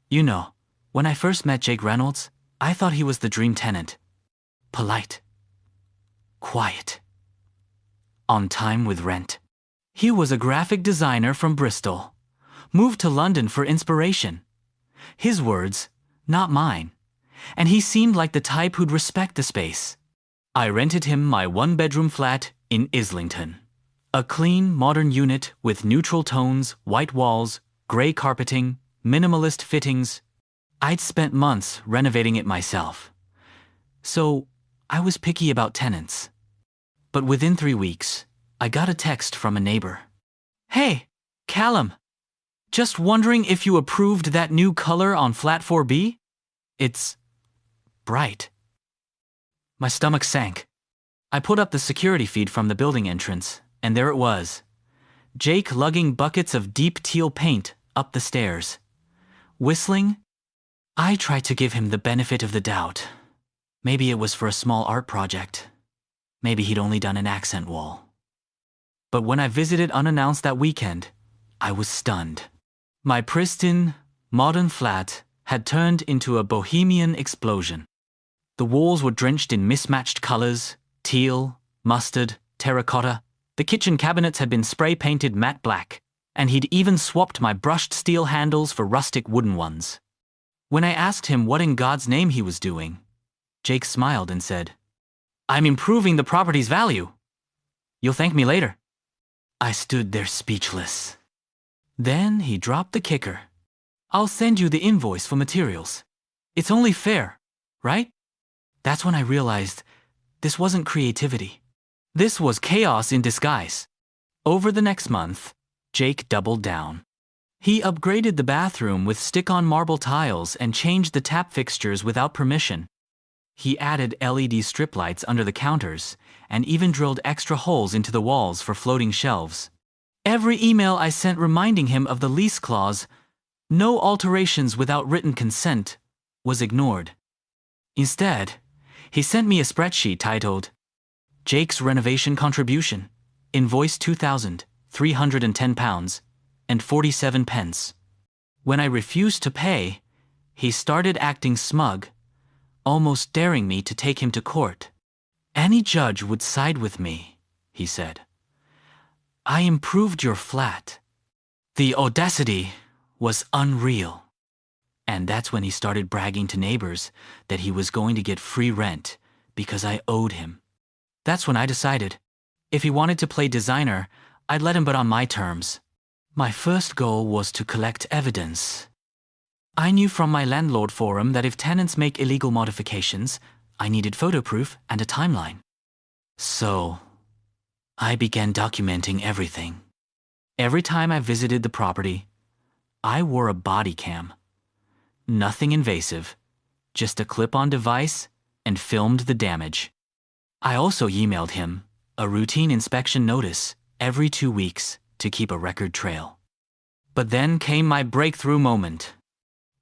You know, when I first met Jake Reynolds, I thought he was the dream tenant. Polite. Quiet. On time with rent. He was a graphic designer from Bristol. Moved to London for inspiration. His words, not mine. And he seemed like the type who'd respect the space. I rented him my one-bedroom flat in Islington. A clean, modern unit with neutral tones, white walls, gray carpeting, minimalist fittings. I'd spent months renovating it myself. So, I was picky about tenants. But within 3 weeks, I got a text from a neighbor. Hey, Callum. Just wondering if you approved that new color on flat 4B? It's bright. My stomach sank. I put up the security feed from the building entrance, and there it was. Jake lugging buckets of deep teal paint up the stairs. Whistling. I tried to give him the benefit of the doubt. Maybe it was for a small art project. Maybe he'd only done an accent wall. But when I visited unannounced that weekend, I was stunned. My pristine, modern flat had turned into a bohemian explosion. The walls were drenched in mismatched colors, teal, mustard, terracotta. The kitchen cabinets had been spray-painted matte black, and he'd even swapped my brushed steel handles for rustic wooden ones. When I asked him what in God's name he was doing, Jake smiled and said, "I'm improving the property's value. You'll thank me later." I stood there speechless. Then he dropped the kicker. "I'll send you the invoice for materials. It's only fair, right?" That's when I realized this wasn't creativity. This was chaos in disguise. Over the next month, Jake doubled down. He upgraded the bathroom with stick-on marble tiles and changed the tap fixtures without permission. He added LED strip lights under the counters and even drilled extra holes into the walls for floating shelves. Every email I sent reminding him of the lease clause, "No alterations without written consent," was ignored. Instead, he sent me a spreadsheet titled, "Jake's Renovation Contribution, Invoice £2,310 and 47 pence. When I refused to pay, he started acting smug, almost daring me to take him to court. "Any judge would side with me," he said. "I improved your flat." The audacity was unreal. And that's when he started bragging to neighbors that he was going to get free rent because I owed him. That's when I decided, if he wanted to play designer, I'd let him, but on my terms. My first goal was to collect evidence. I knew from my Landlord forum that if tenants make illegal modifications, I needed photo proof and a timeline. So, I began documenting everything. Every time I visited the property, I wore a body cam. Nothing invasive, just a clip-on device, and filmed the damage. I also emailed him a routine inspection notice every 2 weeks to keep a record trail. But then came my breakthrough moment.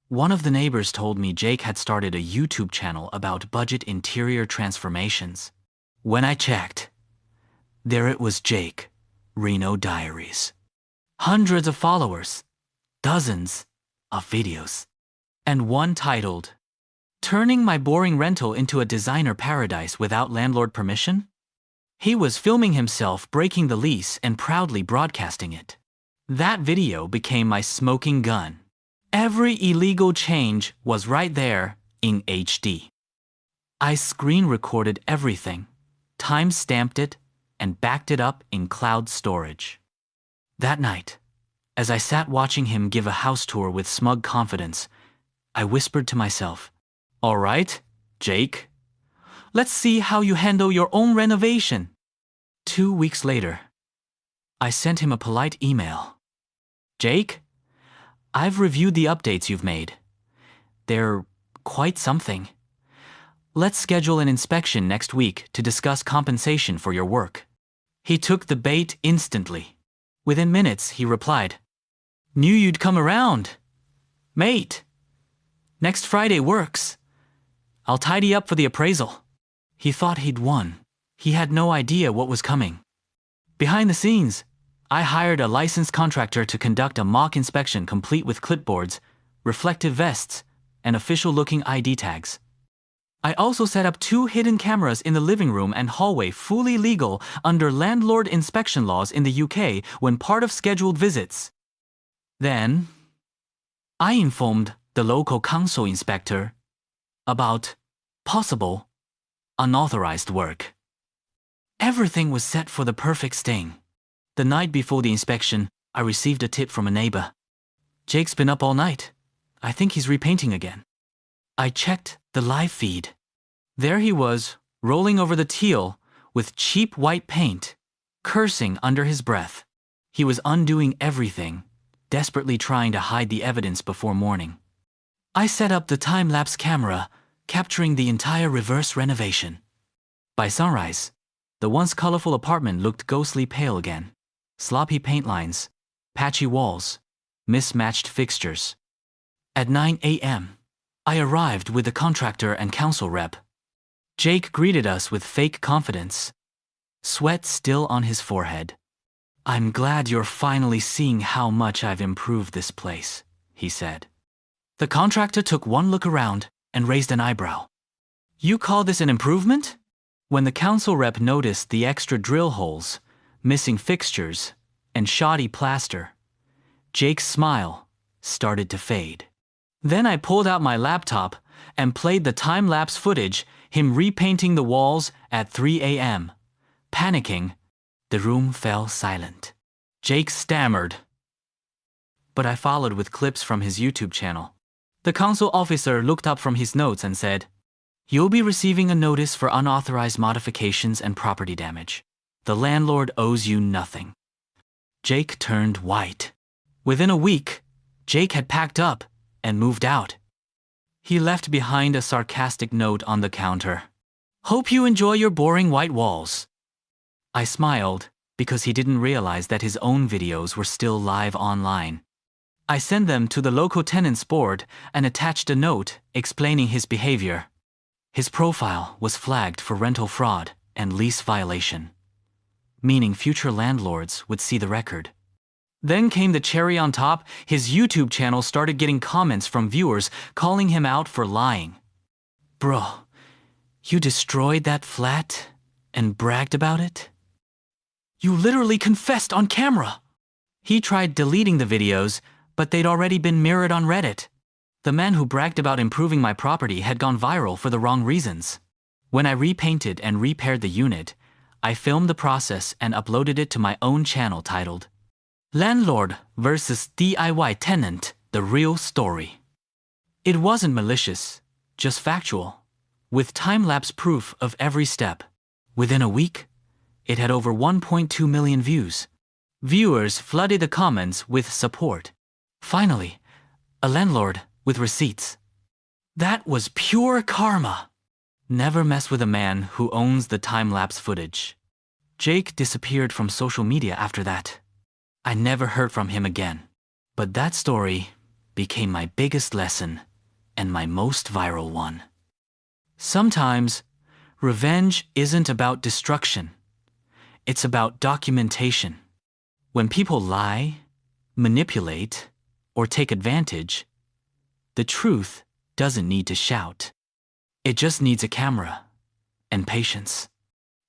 One of the neighbors told me Jake had started a YouTube channel about budget interior transformations. When I checked, there it was, Jake, Reno Diaries. Hundreds of followers, dozens of videos, and one titled, "Turning My Boring Rental into a Designer Paradise Without Landlord Permission?" He was filming himself breaking the lease and proudly broadcasting it. That video became my smoking gun. Every illegal change was right there in HD. I screen recorded everything, time-stamped it, and backed it up in cloud storage. That night, as I sat watching him give a house tour with smug confidence, I whispered to myself, "All right, Jake, let's see how you handle your own renovation." 2 weeks later, I sent him a polite email. "Jake, I've reviewed the updates you've made. They're quite something. Let's schedule an inspection next week to discuss compensation for your work." He took the bait instantly. Within minutes, he replied, "Knew you'd come around. Mate, next Friday works. I'll tidy up for the appraisal." He thought he'd won. He had no idea what was coming. Behind the scenes, I hired a licensed contractor to conduct a mock inspection complete with clipboards, reflective vests, and official-looking ID tags. I also set up 2 hidden cameras in the living room and hallway, fully legal under landlord inspection laws in the UK when part of scheduled visits. Then, I informed the local council inspector about possible unauthorized work. Everything was set for the perfect sting. The night before the inspection, I received a tip from a neighbor. "Jake's been up all night. I think he's repainting again." I checked the live feed. There he was, rolling over the teal with cheap white paint, cursing under his breath. He was undoing everything, desperately trying to hide the evidence before morning. I set up the time-lapse camera, capturing the entire reverse renovation. By sunrise, the once colorful apartment looked ghostly pale again. Sloppy paint lines, patchy walls, mismatched fixtures. At 9 a.m., I arrived with the contractor and council rep. Jake greeted us with fake confidence, sweat still on his forehead. "I'm glad you're finally seeing how much I've improved this place," he said. The contractor took one look around and raised an eyebrow. "You call this an improvement?" When the council rep noticed the extra drill holes, missing fixtures, and shoddy plaster, Jake's smile started to fade. Then I pulled out my laptop and played the time-lapse footage, him repainting the walls at 3 a.m. Panicking, the room fell silent. Jake stammered, but I followed with clips from his YouTube channel. The council officer looked up from his notes and said, "You'll be receiving a notice for unauthorized modifications and property damage. The landlord owes you nothing." Jake turned white. Within a week, Jake had packed up and moved out. He left behind a sarcastic note on the counter. "Hope you enjoy your boring white walls." I smiled because he didn't realize that his own videos were still live online. I sent them to the local tenants board and attached a note explaining his behavior. His profile was flagged for rental fraud and lease violation, meaning future landlords would see the record. Then came the cherry on top. His YouTube channel started getting comments from viewers calling him out for lying. "Bro, you destroyed that flat and bragged about it? You literally confessed on camera." He tried deleting the videos, but they'd already been mirrored on Reddit. The man who bragged about improving my property had gone viral for the wrong reasons. When I repainted and repaired the unit, I filmed the process and uploaded it to my own channel titled Landlord vs. DIY Tenant, The Real Story. It wasn't malicious, just factual, with time-lapse proof of every step. Within a week, it had over 1.2 million views. Viewers flooded the comments with support. Finally, a landlord with receipts. That was pure karma. Never mess with a man who owns the time-lapse footage. Jake disappeared from social media after that. I never heard from him again. But that story became my biggest lesson and my most viral one. Sometimes, revenge isn't about destruction. It's about documentation. When people lie, manipulate, or take advantage, the truth doesn't need to shout. It just needs a camera and patience.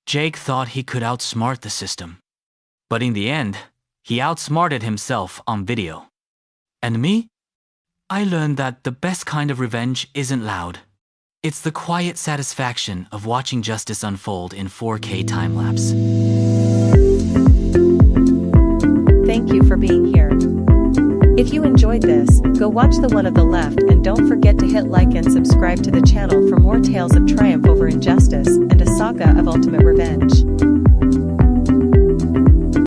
Jake thought he could outsmart the system. But in the end, he outsmarted himself on video. And me? I learned that the best kind of revenge isn't loud. It's the quiet satisfaction of watching justice unfold in 4K time-lapse. Thank you for being here. If you enjoyed this, go watch the one on the left and don't forget to hit like and subscribe to the channel for more tales of triumph over injustice and a saga of ultimate revenge.